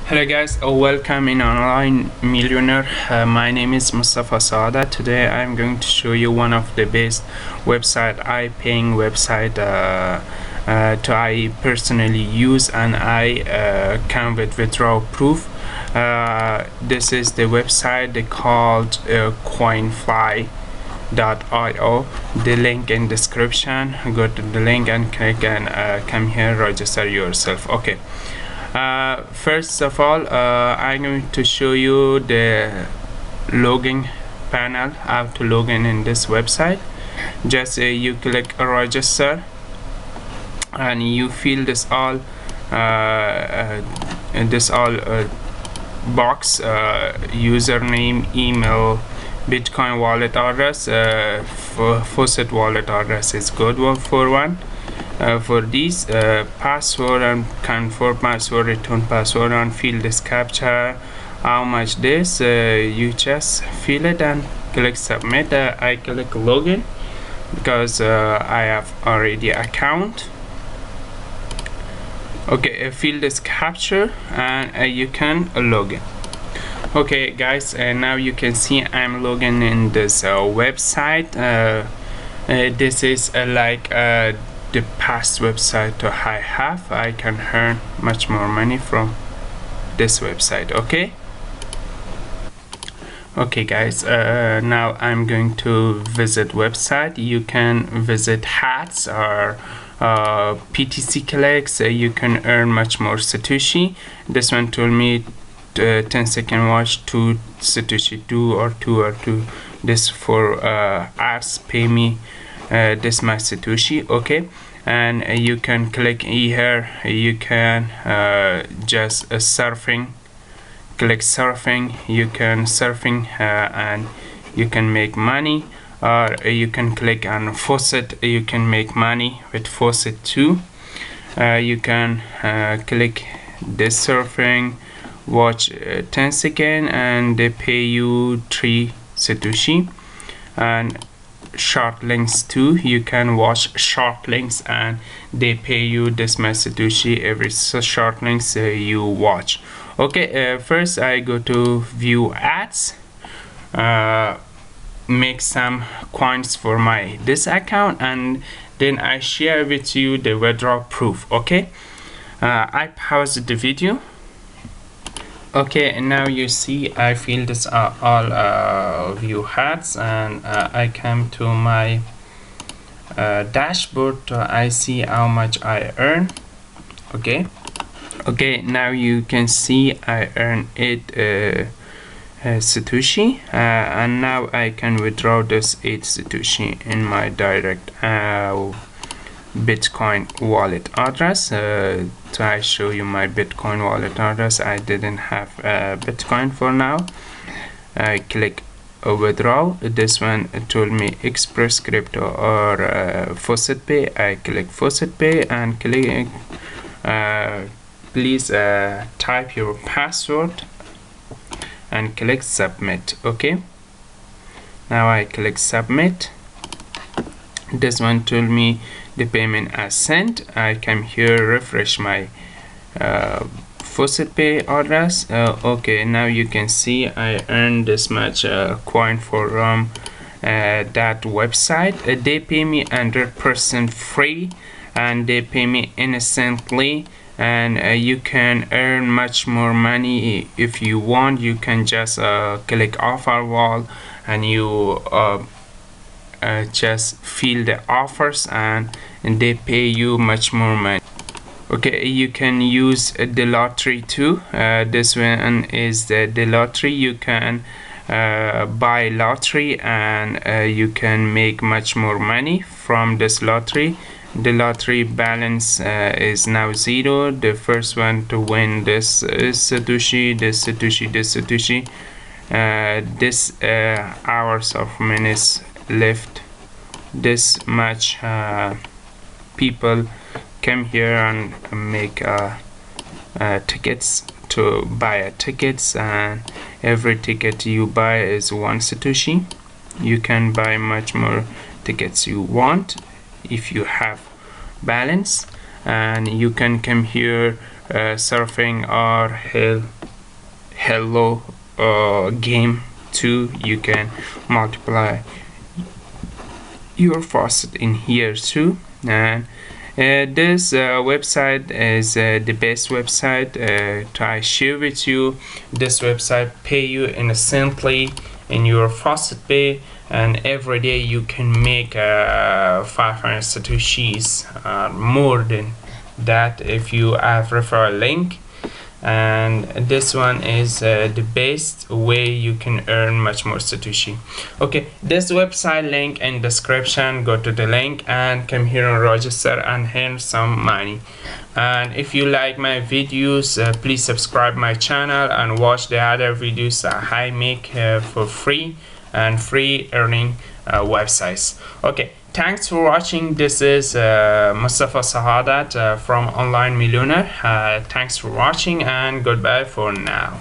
Hello guys, welcome in online millionaire. My name is Mustafa Sahadat. Today I'm going to show you one of the best website, paying website to I personally use, and I come with withdrawal proof. This is the website they called coinfly.io. The link in description. Go to the link and click and come here, register yourself. Okay. First of all, I'm going to show you the login panel, how to log in this website. Just you click register and you fill this all box, username, email, Bitcoin wallet address, for Faucet wallet address is good one for one. For these password and confirm password, return password, and fill this captcha. How much this you just fill it and click submit. I click login because I have already account. Okay, fill this captcha and you can log in. Okay guys, now you can see I'm logging in this website. This is like the past website I have. I can earn much more money from this website. Okay guys, now I'm going to visit website. You can visit hats or PTC clicks. You can earn much more Satoshi. This one told me 10-second watch 2 Satoshi, 2 this for ads pay me this much Satoshi. Okay, and you can click here. You can just surfing, click surfing. You can surfing and you can make money, or you can click on Faucet. You can make money with Faucet too. You can click this surfing, watch 10 seconds, and they pay you 3 Satoshi. And short links too, you can watch short links and they pay you this much Satoshi every short links you watch. Okay, first I go to view ads, make some coins for my this account, and then I share with you the withdrawal proof. Okay, I pause the video. Okay, and now you see I fill this all view ads, and I come to my dashboard. I see how much I earn. Okay, now you can see I earn 8 Satoshi, and now I can withdraw this 8 Satoshi in my direct Bitcoin wallet address. So I show you my Bitcoin wallet address. I didn't have Bitcoin for now. I click withdraw. This one told me Express Crypto or Faucetpay. I click Faucetpay and click please type your password and click submit. Okay, now I click submit. This one told me the payment as sent. I come here, refresh my Faucetpay address. Okay, now you can see I earned this much coin from that website. They pay me 100% free, and they pay me instantly, and you can earn much more money if you want. You can just click offer wall and you just fill the offers and they pay you much more money. Okay, you can use the lottery too. This one is the lottery. You can buy lottery and you can make much more money from this lottery. The lottery balance is now 0. The first one to win this is Satoshi, this Satoshi, this Satoshi. This hours of minutes left. This much people come here and make tickets to buy tickets, and every ticket you buy is 1 Satoshi. You can buy much more tickets you want if you have balance, and you can come here surfing or hello game too. You can multiply your faucet in here too. And this website is the best website I share with you. This website pay you instantly in your Faucetpay, and every day you can make 500 satoshis, more than that if you have referral link. And this one is the best way you can earn much more satoshi. Okay, this website link in description. Go to the link and come here and register and earn some money. And if you like my videos, please subscribe my channel and watch the other videos I make for free and free earning websites. Okay, thanks for watching. This is Mustafa Sahadat from Online Millionaire. Thanks for watching and goodbye for now.